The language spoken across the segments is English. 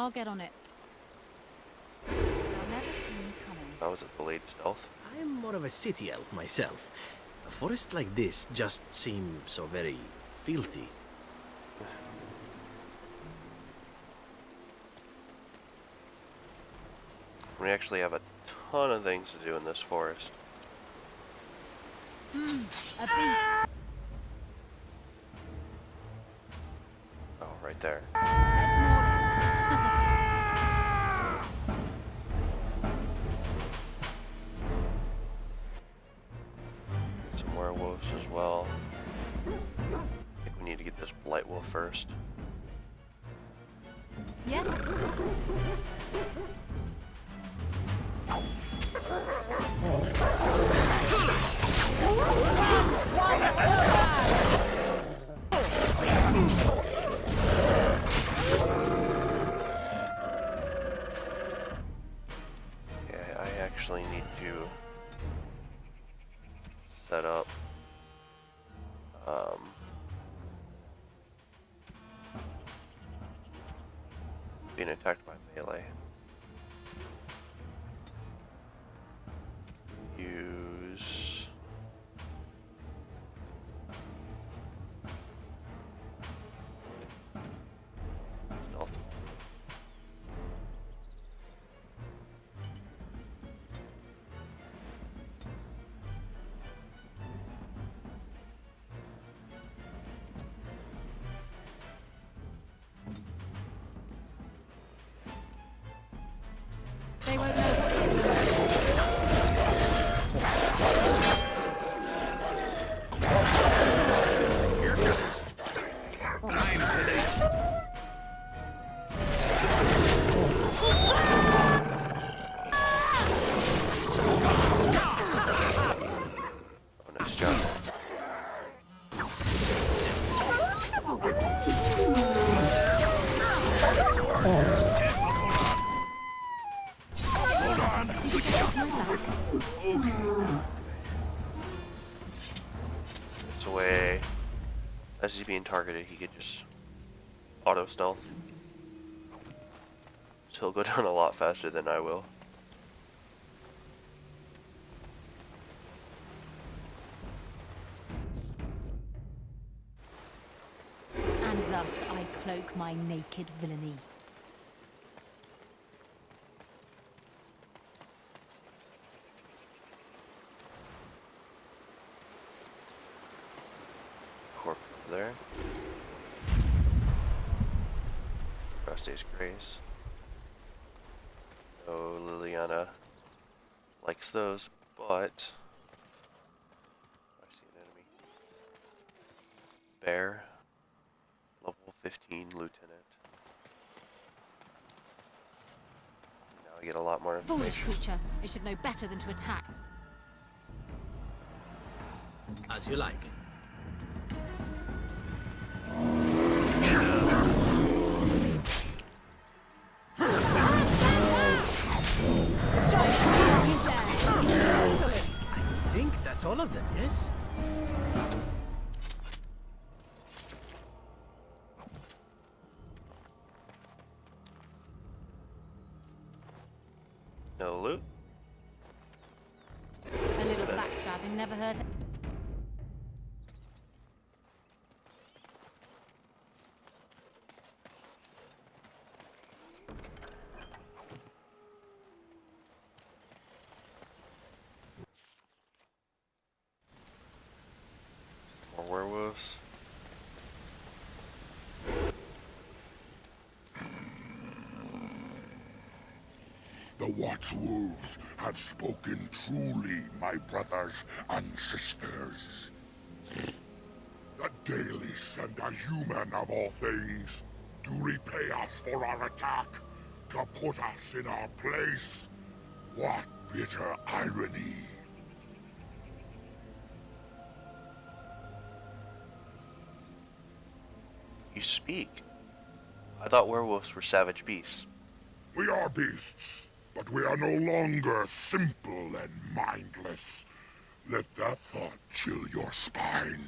I'll get on it. They'll never see me coming. That was a delayed stealth. I'm more of a city elf myself. A forest like this just seems so very filthy. We actually have a ton of things to do in this forest. A beast. Oh, right there. Some werewolves as well. I think we need to get this blight wolf first. Yes. Yeah, I actually need to set up being attacked by melee. Use stealth. They won't know what to do. Oh, nice job. This way, as he's being targeted, he could just auto stealth. So he'll go down a lot faster than I will. And thus I cloak my naked villainy. Corpse over there. Rusty's Grace. Oh, Liliana likes those, but I see an enemy. Bear, level 15 lieutenant. Now I get a lot more Foolish information. creature. It should know better than to attack. As you like. I think that's all of them, yes? No loot. A little backstabbing never hurt. More werewolves. The watchwolves have spoken truly, my brothers and sisters. The Dalish and the human of all things do repay us for our attack, to put us in our place. What bitter irony. You speak. I thought werewolves were savage beasts. We are beasts, but we are no longer simple and mindless. Let that thought chill your spine.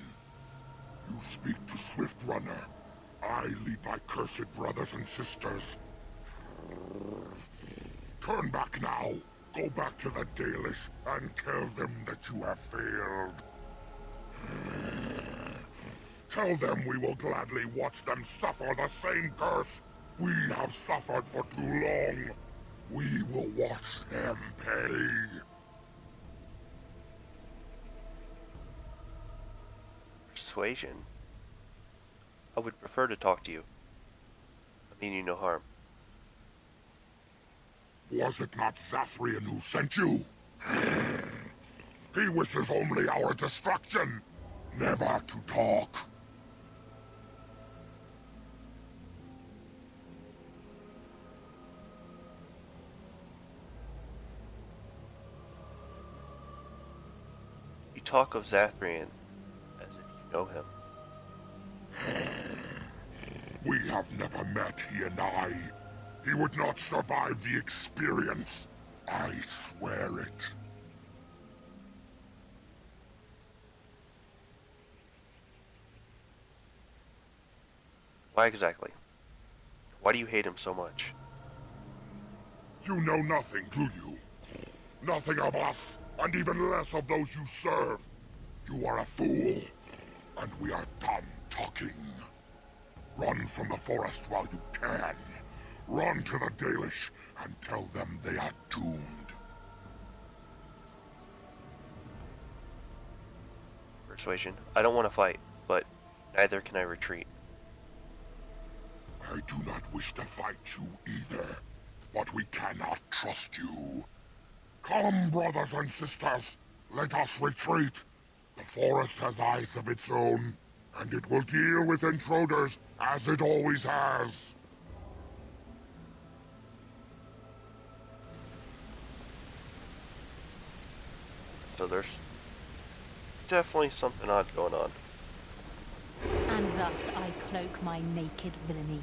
You speak to Swift Runner. I lead my cursed brothers and sisters. Turn back now. Go back to the Dalish and tell them that you have failed. Tell them we will gladly watch them suffer the same curse we have suffered for too long. We will watch them pay. Persuasion? I would prefer to talk to you. I mean you no harm. Was it not Zathrian who sent you? He wishes only our destruction, never to talk. You talk of Zathrian as if you know him. We have never met, he and I. He would not survive the experience. I swear it. Why exactly? Why do you hate him so much? You know nothing, do you? Nothing of us, and even less of those you serve. You are a fool, and we are done talking. Run from the forest while you can. Run to the Dalish and tell them they are doomed. Persuasion. I don't want to fight, but neither can I retreat. I do not wish to fight you either, but we cannot trust you. Come, brothers and sisters, let us retreat. The forest has eyes of its own, and it will deal with intruders as it always has. So there's definitely something odd going on. And thus I cloak my naked villainy.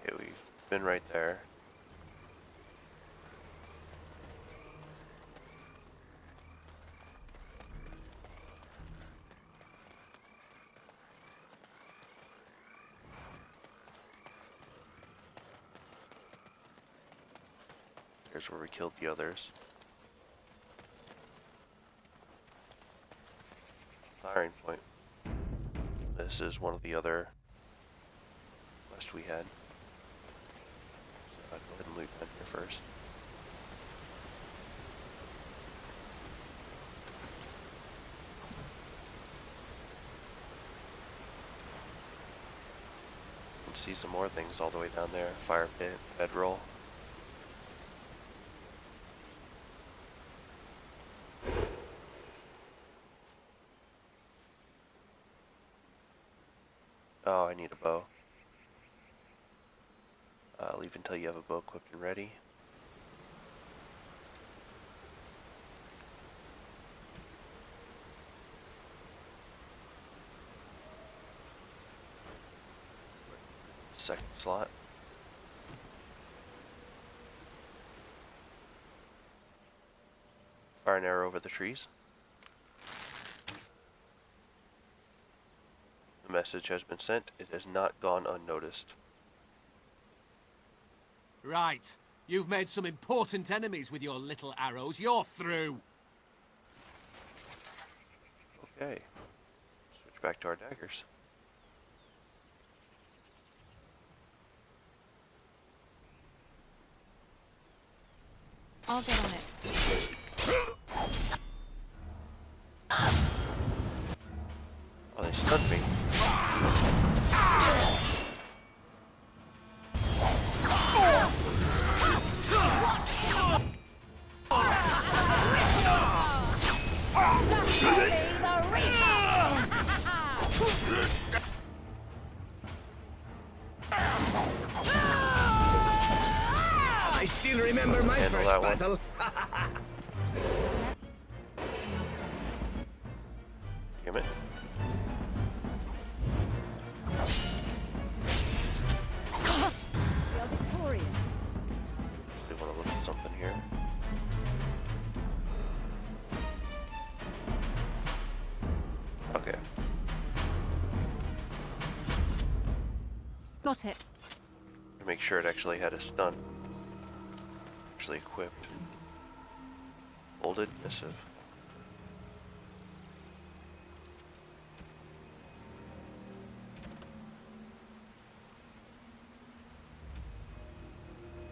Okay, we've been right there. Here's where we killed the others. Firing point. This is one of the other quests we had. So I'll go ahead and loot down here first. You can see some more things all the way down there. Fire pit, bedroll. Oh, I need a bow. Leave until you have a bow equipped and ready. Second slot. Fire an arrow over the trees. The message has been sent. It has not gone unnoticed. Right. You've made some important enemies with your little arrows. You're through. Okay. Switch back to our daggers. I'll get on it. Oh, they stunned me. I still remember my Handle first that one. battle. Damn it. Got it. To make sure it actually had a stun. Actually equipped. Folded missive.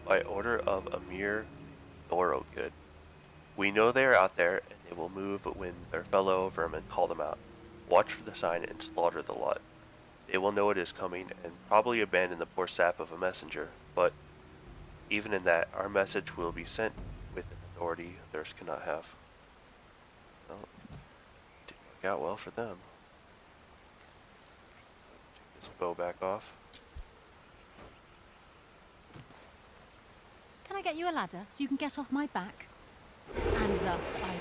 By order of Amir Thorogood. We know they are out there, and they will move when their fellow vermin call them out. Watch for the sign and slaughter the lot. They will know it is coming, and probably abandon the poor sap of a messenger, but even in that, our message will be sent with an authority theirs cannot have. Well, didn't work out well for them. Take this bow back off. Can I get you a ladder so you can get off my back? And thus I...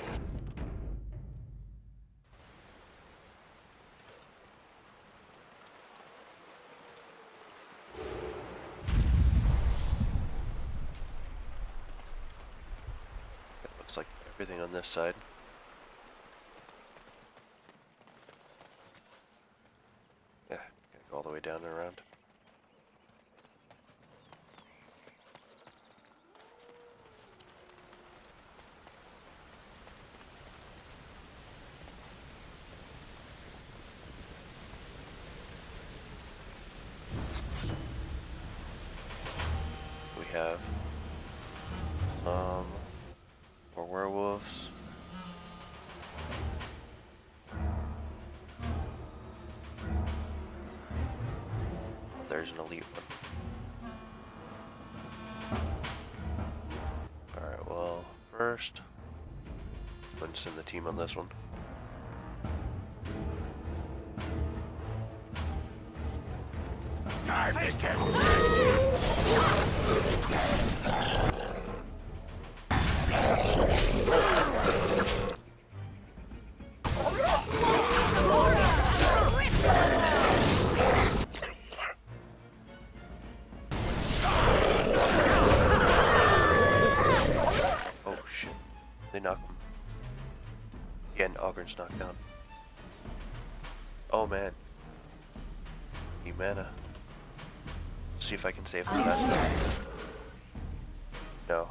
It looks like everything on this side. Yeah, gotta go all the way down and around. We have more werewolves. There's an elite one. Alright, well, first, let's send the team on this one. Time to get Oh shit. They knock him. Yeah, and Ogren's knocked down. Oh man. Need mana. See if I can save them fast enough. No.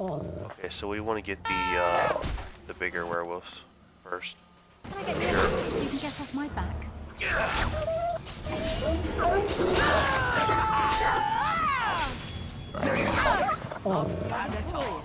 Okay, so we want to get the bigger werewolves first. Can I get you a ladder so you can get off my back? Bad at all.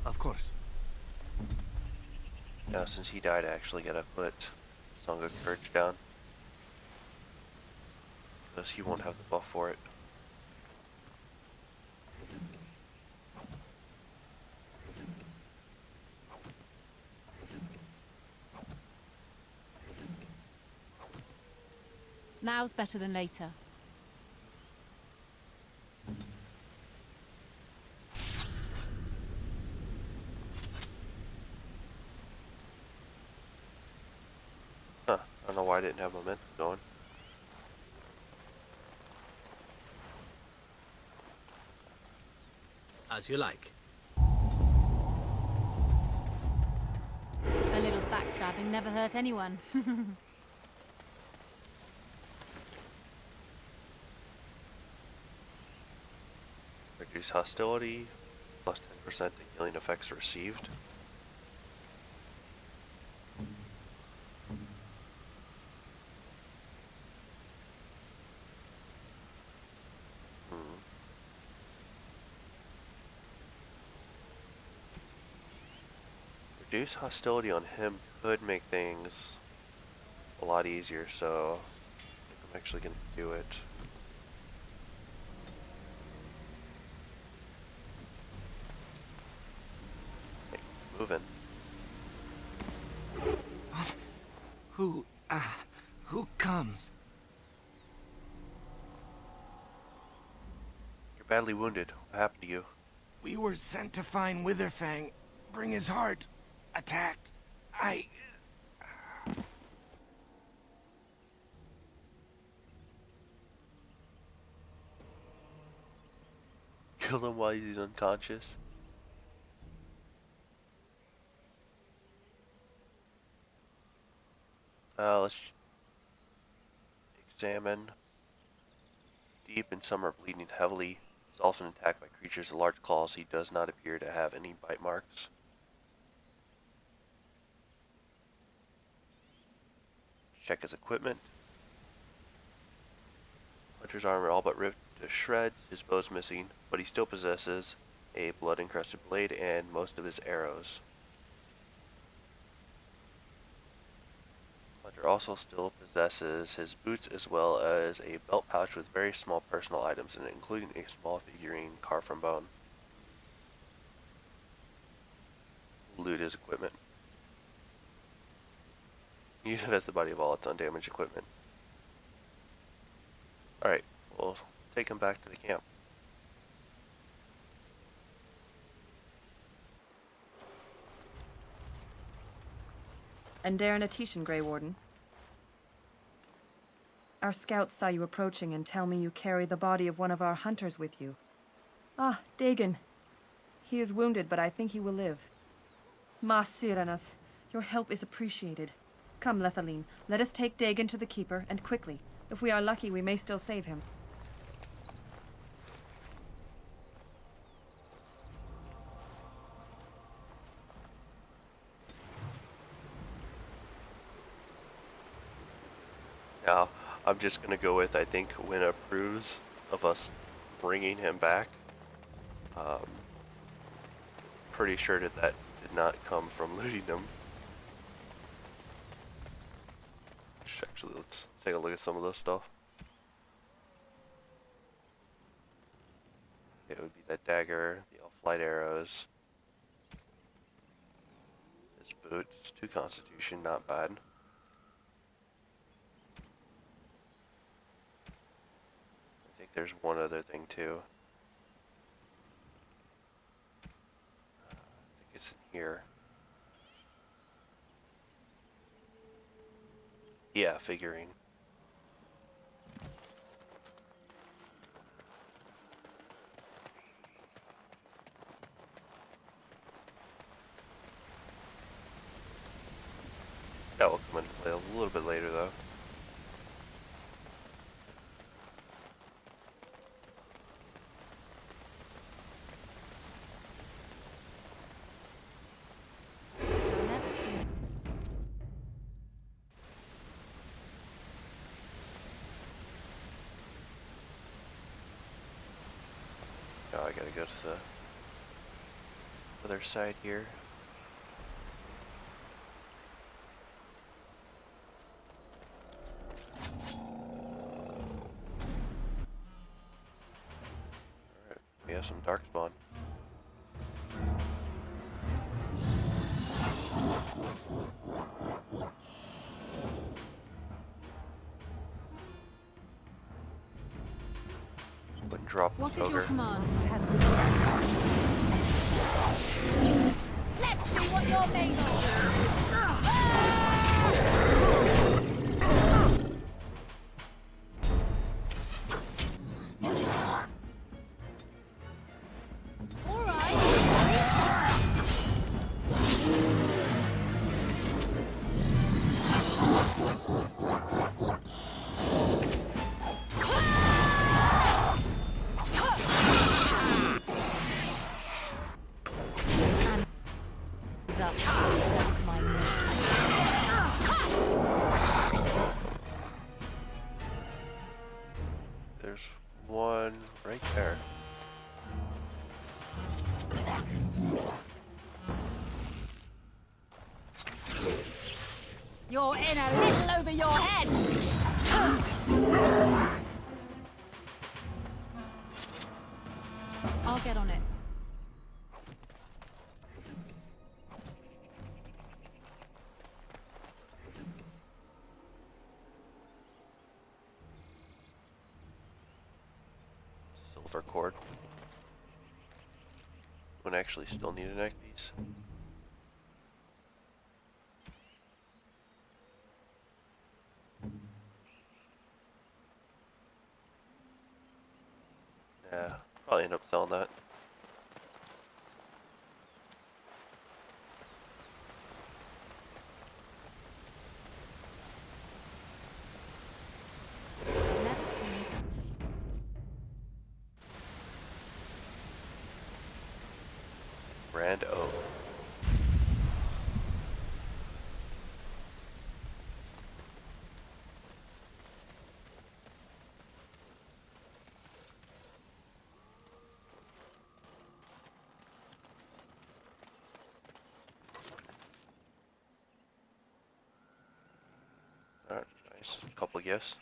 Of course. Now, since he died, I actually gotta put Song of Courage down. Because he won't have the buff for it. Now's better than later. Huh, I don't know why I didn't have momentum going. As you like. A little backstabbing never hurt anyone. Reduce hostility, plus 10% to healing effects received. Reduce hostility on him could make things a lot easier, so I think I'm actually going to do it. Okay, moving. What? Who comes? badly wounded. What happened to you? We were sent to find Witherfang, bring his heart. Attacked. Kill him while he's unconscious? Let's examine. Deep and some are bleeding heavily. He's often attacked by creatures with large claws. He does not appear to have any bite marks. Check his equipment. Hunter's armor all but ripped to shreds. His bow's missing, but he still possesses a blood-encrusted blade and most of his arrows. Hunter also still possesses his boots as well as a belt pouch with very small personal items in it, including a small figurine carved from bone. Loot his equipment. Use it as the body of all its undamaged equipment. Alright, we'll take him back to the camp. And Darren Atishan, Grey Warden. Our scouts saw you approaching and tell me you carry the body of one of our hunters with you. Ah, Dagon. He is wounded, but I think he will live. Ma Siranas, your help is appreciated. Come, Lethaline, let us take Dagon to the Keeper, and quickly. If we are lucky, we may still save him. Now, I'm just going to go with, I think, Win approves of us bringing him back. Pretty sure that did not come from looting him. Actually, let's take a look at some of this stuff. It would be that dagger, the elf light arrows, his boots, 2 constitution, not bad. I think there's one other thing too. I think it's in here. Yeah, figurine. That will come into play a little bit later though. Now I gotta go to the other side here. Alright, we have some darkspawn. But drop What this is your ogre. command? Let's see what you're made of. All right. Thus I cloak my naked. There's one right there. You're in a little over your head. I'll get on it. silver cord. Would actually still need a neck piece. Yeah, probably end up selling that. Brand Oak. Alright, nice. Couple of gifts.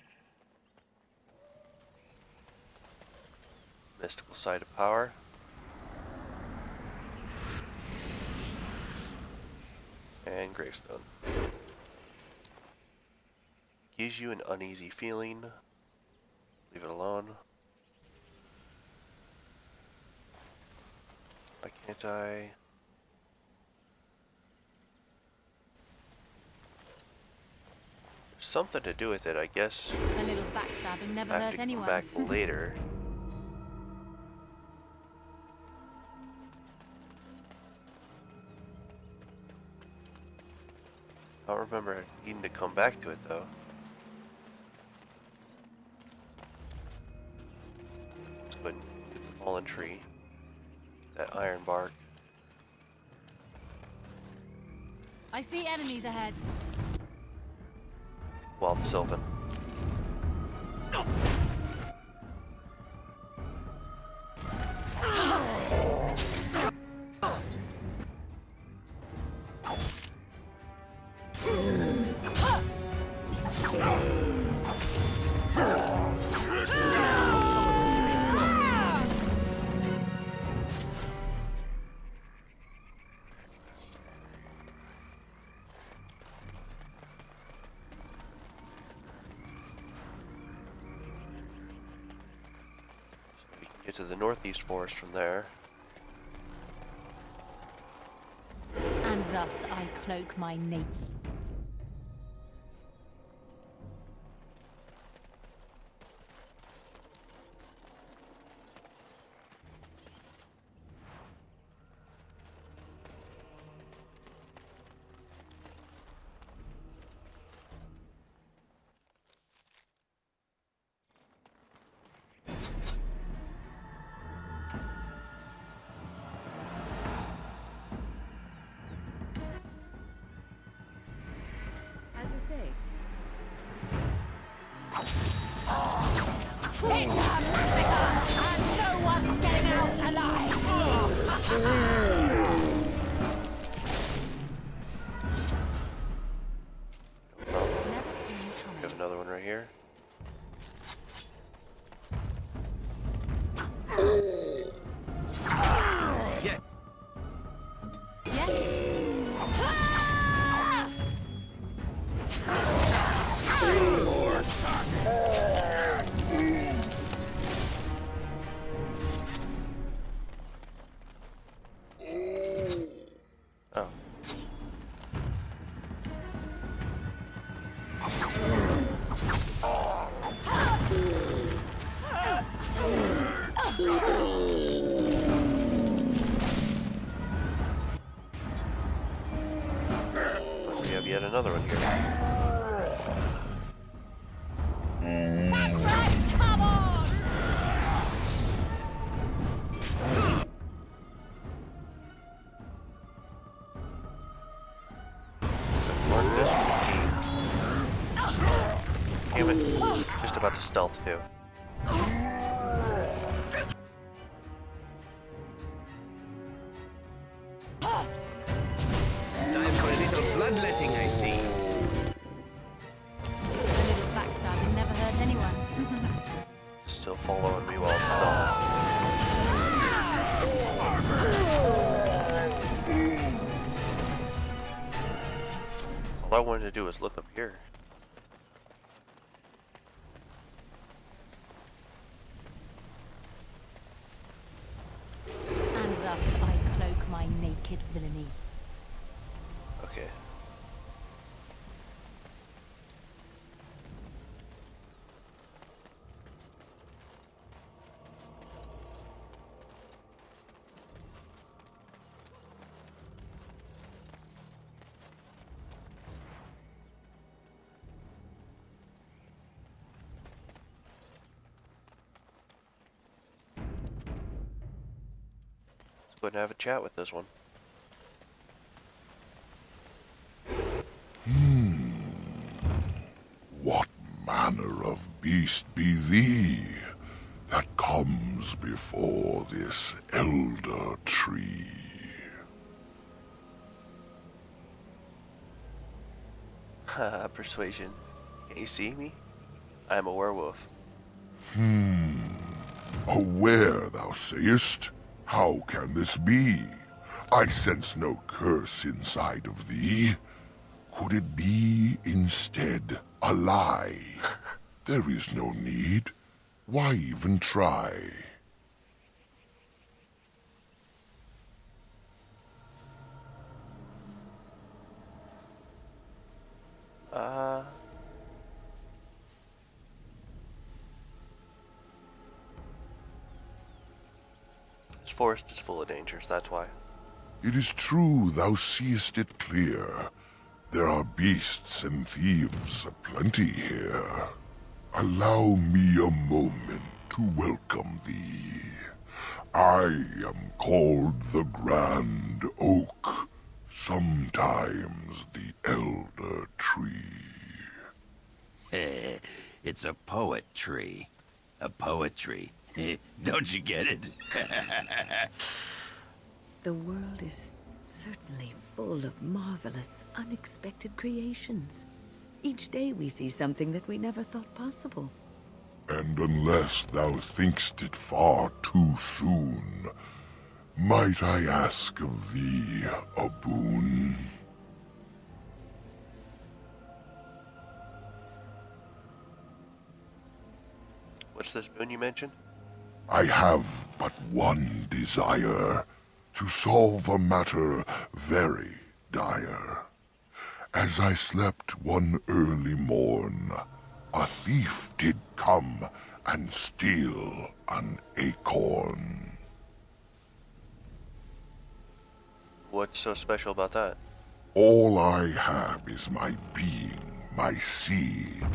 Mystical Side of Power. And Gravestone. Gives you an uneasy feeling. Leave it alone. Why can't I? There's something to do with it, I guess. A little backstabbing never I have hurt to anyone. come back later. I don't remember needing to come back to it though. Let's go ahead and get the fallen tree. That iron bark. I see enemies ahead. Well, Sylvan. Get to the northeast forest from there. And thus I cloak my naked. It's a massacre, and no one's getting out alive! No problem. Never seen We have coming. another one right here. Yes? Oh. We have yet another one here. That's right, come on! Learn this routine. Damn it. Just about to stealth too. Time for a little bloodletting, I see. A little backstabbing never hurt anyone. Still following me while I'm stealth. All I wanted to do was look up here. villainy. Okay. Let's go ahead and have a chat with this one. What manner of beast be thee that comes before this elder tree? Haha, persuasion. Can you see me? I am a werewolf. Aware, thou sayest? How can this be? I sense no curse inside of thee. Could it be, instead, a lie? There is no need. Why even try? Uh... This forest is full of dangers, that's why. It is true thou seest it clear. There are beasts and thieves aplenty here. Allow me a moment to welcome thee. I am called the Grand Oak, sometimes the Elder Tree. It's a poet tree. A poetry. Don't you get it? The world is certainly full of marvelous, unexpected creations. Each day we see something that we never thought possible. And unless thou think'st it far too soon, might I ask of thee a boon? What's this boon you mentioned? I have but one desire, to solve a matter very dire. As I slept one early morn, a thief did come and steal an acorn. What's so special about that? All I have is my being, my seed.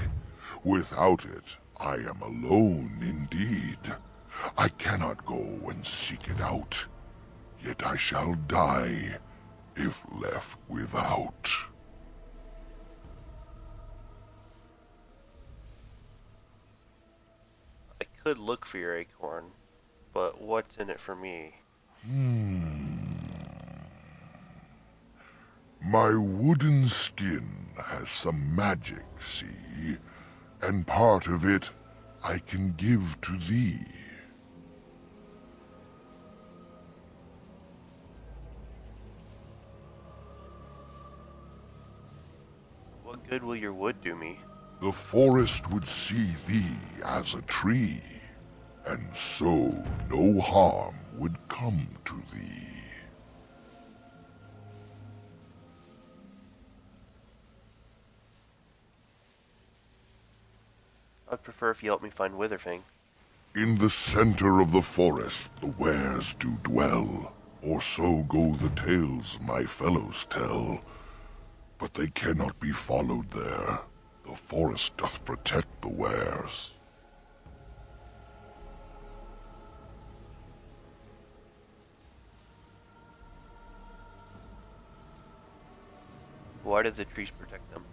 Without it, I am alone indeed. I cannot go and seek it out, yet I shall die if left without. I could look for your acorn, but what's in it for me? My wooden skin has some magic, see? And part of it I can give to thee. What good will your wood do me? The forest would see thee as a tree, and so no harm would come to thee. I'd prefer if you helped me find Witherfang. In the center of the forest the wares do dwell, or so go the tales my fellows tell. But they cannot be followed there. The forest doth protect the wares. Why do the trees protect them?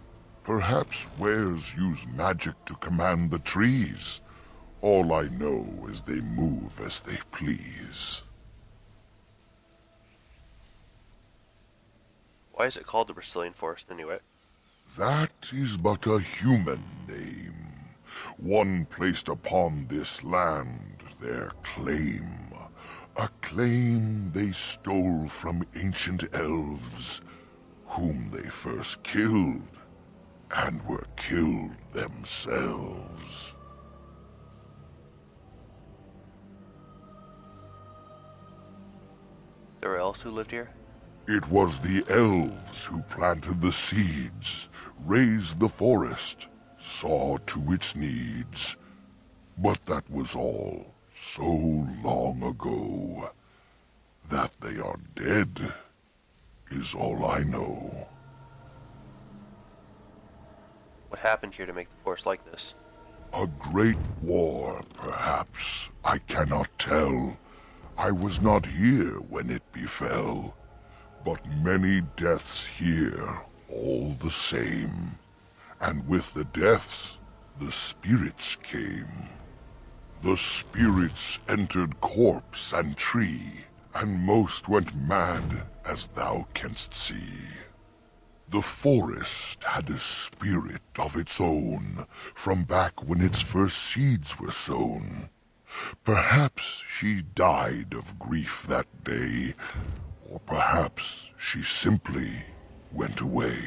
Perhaps wares use magic to command the trees. All I know is they move as they please. Why is it called the Brazilian Forest anyway? That is but a human name. One placed upon this land their claim. A claim they stole from ancient elves, whom they first killed, and were killed themselves. There were elves who lived here? It was the elves who planted the seeds, raised the forest, saw to its needs. But that was all so long ago. That they are dead is all I know. What happened here to make the forest like this? A great war, perhaps. I cannot tell. I was not here when it befell. But many deaths here, all the same. And with the deaths, the spirits came. The spirits entered corpse and tree, and most went mad, as thou canst see. The forest had a spirit of its own, from back when its first seeds were sown. Perhaps she died of grief that day, or perhaps she simply went away.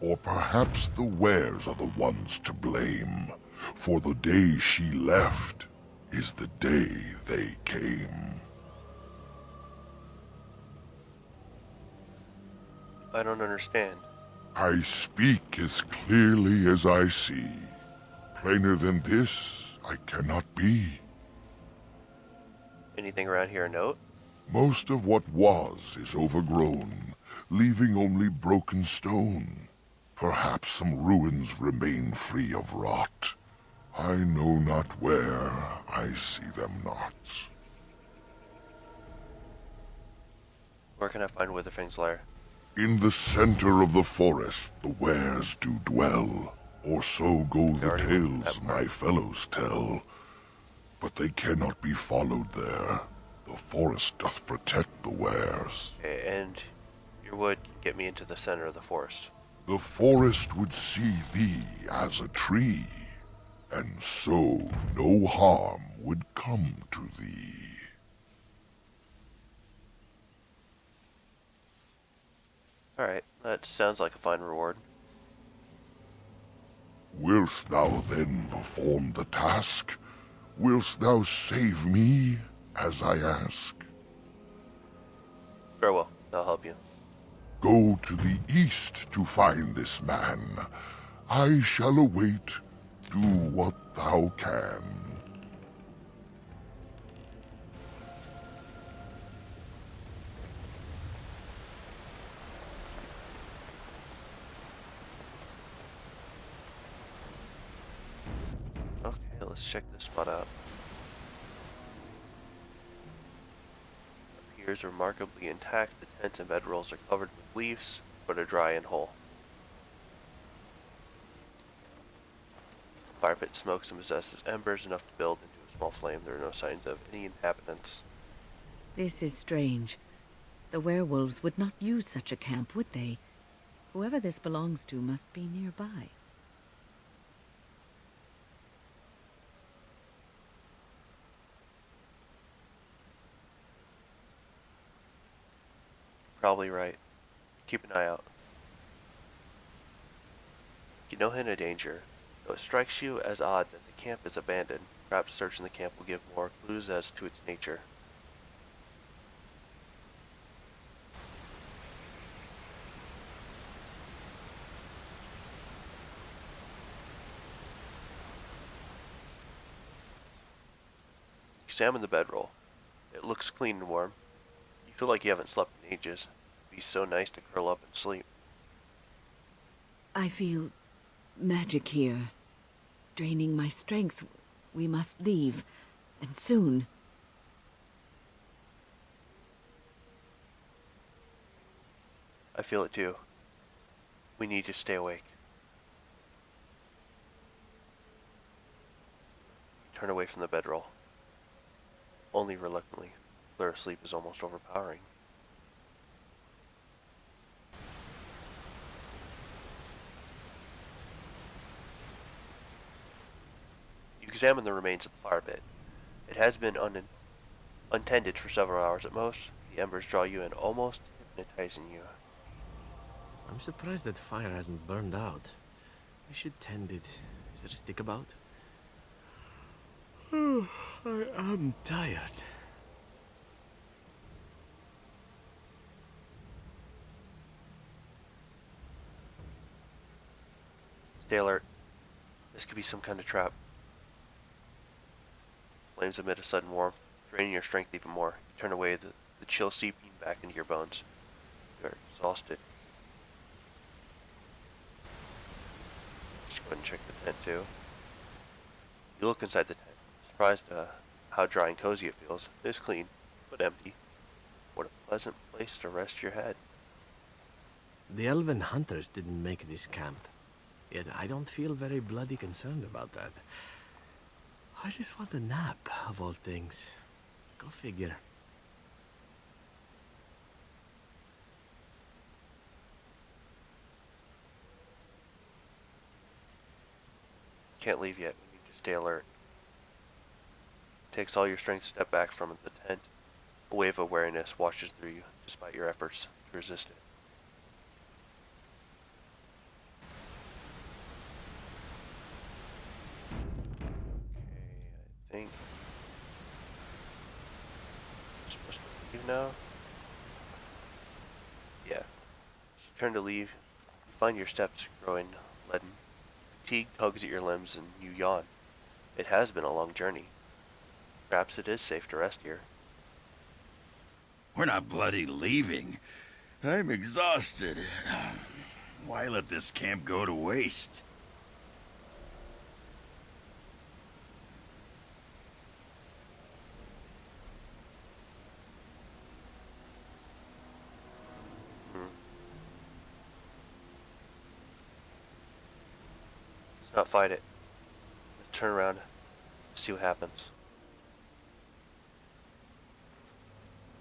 Or perhaps the wares are the ones to blame, for the day she left is the day they came. I don't understand. I speak as clearly as I see. Plainer than this, I cannot be. Anything around here a note? Most of what was is overgrown, leaving only broken stone. Perhaps some ruins remain free of rot. I know not where, I see them not. Where can I find Witherfang's lair? In the center of the forest the wares do dwell, or so go the already went to tales that my part. fellows tell. But they cannot be followed there. The forest doth protect the wares. Okay, and your wood can get me into the center of the forest. The forest would see thee as a tree, and so no harm would come to thee. Alright, that sounds like a fine reward. Wilt thou then perform the task? Wilt thou save me, as I ask? Very well, I'll help you. Go to the east to find this man. I shall await. Do what thou can. Okay, let's check this spot out. Appears remarkably intact. The tents and bedrolls are covered with leaves, but are dry and whole. Fire pit smokes and possesses embers enough to build into a small flame. There are no signs of any inhabitants. This is strange. The werewolves would not use such a camp, would they? Whoever this belongs to must be nearby. Probably right. Keep an eye out. You no hint of danger, though it strikes you as odd that the camp is abandoned. Perhaps searching the camp will give more clues as to its nature. Examine the bedroll. It looks clean and warm. You feel like you haven't slept in ages. It'd be so nice to curl up and sleep. I feel magic here, draining my strength. We must leave, and soon. I feel it too. We need to stay awake. Turn away from the bedroll. Only reluctantly. Blur sleep is almost overpowering. You examine the remains of the fire pit. It has been untended for several hours at most. The embers draw you in, almost hypnotizing you. I'm surprised that fire hasn't burned out. I should tend it. Is there a stick about? I am tired. Stay alert. This could be some kind of trap. Flames emit a sudden warmth, draining your strength even more. You turn away, the chill seeping back into your bones. You are exhausted. Just go ahead and check the tent too. You look inside the tent, surprised how dry and cozy it feels. It is clean, but empty. What a pleasant place to rest your head. The elven hunters didn't make this camp. Yet I don't feel very bloody concerned about that. I just want a nap, of all things. Go figure. Can't leave yet. We need to stay alert. It takes all your strength to step back from the tent. A wave of wariness washes through you, despite your efforts to resist it. Okay, I think I'm supposed to leave now. Yeah. As you turn to leave, you find your steps growing leaden. Fatigue tugs at your limbs and you yawn. It has been a long journey. Perhaps it is safe to rest here. We're not bloody leaving. I'm exhausted. Why let this camp go to waste? Let's not fight it. Let's turn around, see what happens.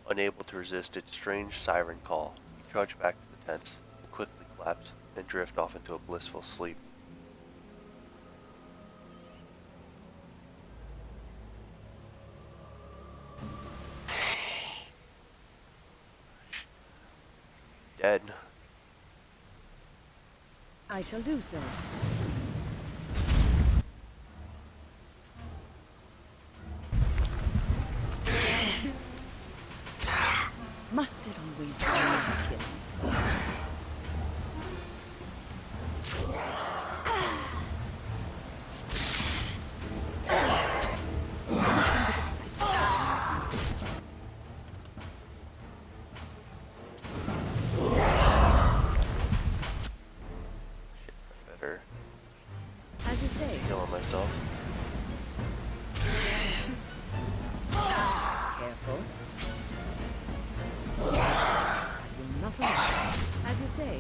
Unable to resist its strange siren call, you trudge back to the tents and quickly collapse and drift off into a blissful sleep. Dead. I shall do so. Must it always be a kill? Better As you say. kill myself. Careful. I will not allow. As you say.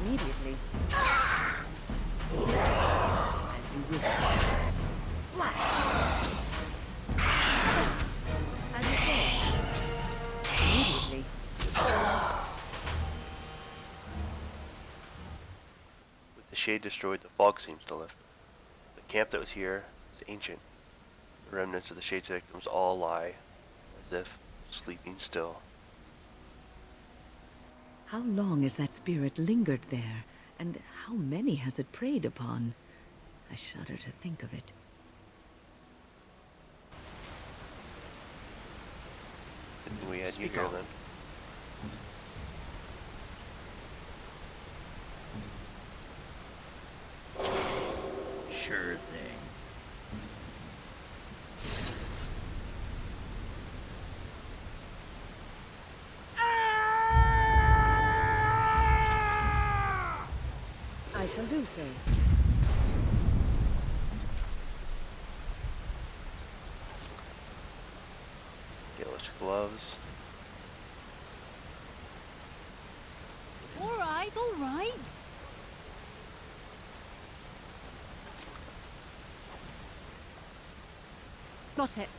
Immediately. As you wish. As you say. Immediately. With the shade destroyed, the fog seems to lift. The camp that was here is ancient. The remnants of the shade's victims all lie, as if sleeping still. How long has that spirit lingered there, and how many has it preyed upon? I shudder to think of it. Didn't we had you Speak here on. then? Sure thing. I shall do so. Galish gloves. All right, all right. Got it.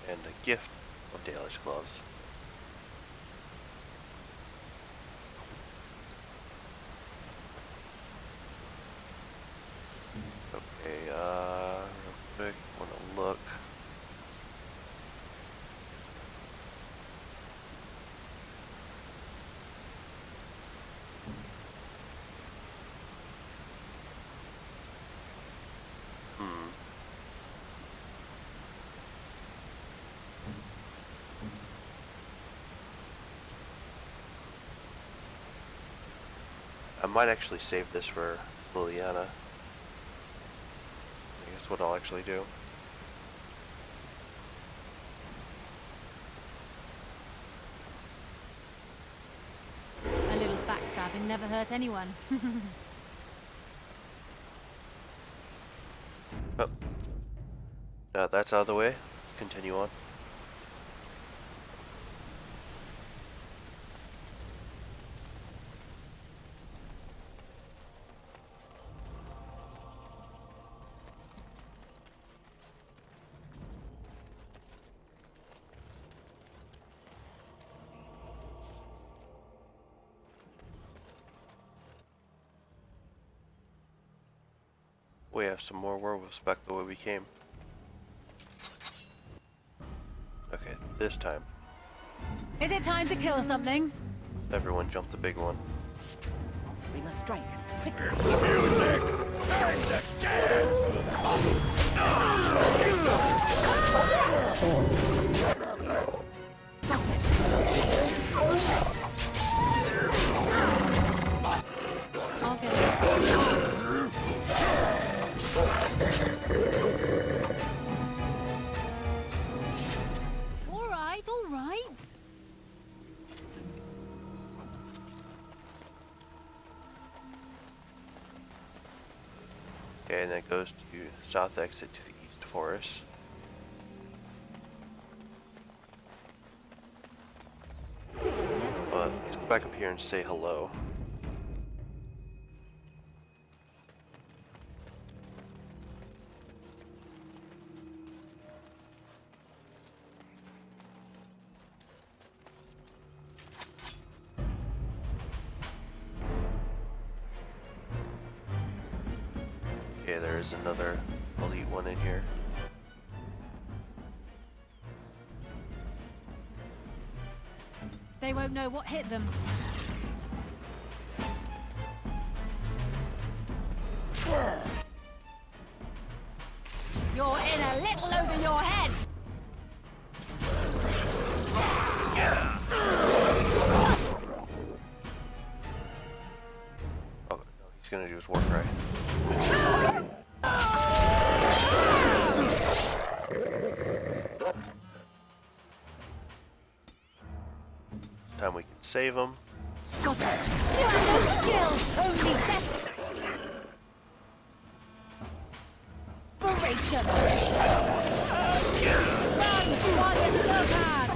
And a gift of Dalish gloves. Okay, real quick, wanna look. might actually save this for Liliana. I think that's what I'll actually do. A little backstabbing never hurt anyone. Oh. Now that's out of the way. Continue on. We have some more werewolves back the way we came. Okay, this time. Is it time to kill something? Everyone jump the big one. We must strike. Quickly. Here's the music. Time to dance. I'll get it. All right, all right. Okay, and then it goes to south exit to the east forest. But let's go back up here and say hello. Okay, there's another elite one in here. They won't know what hit them. You're in a little over your head. Oh, no, he's gonna do his work right. This time we can save him. Got it. You have no skills, only desperation. Run while you still can.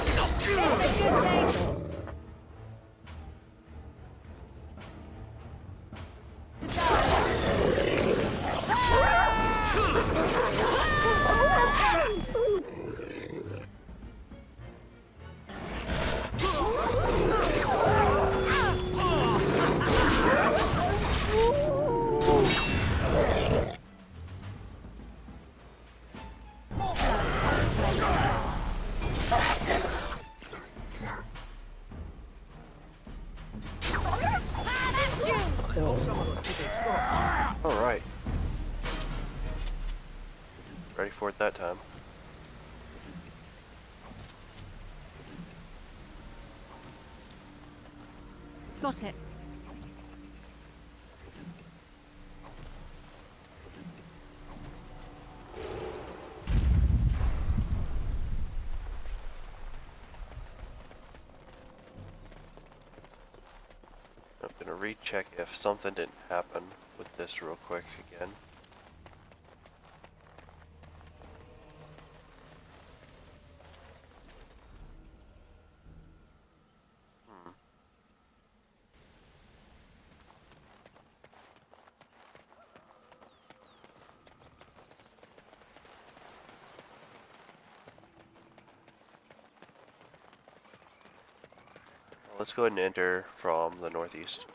It's a good day to die. Alright. Ready for it that time. Got it. I'm gonna recheck if something didn't happen with this real quick again. Let's go ahead and enter from the northeast.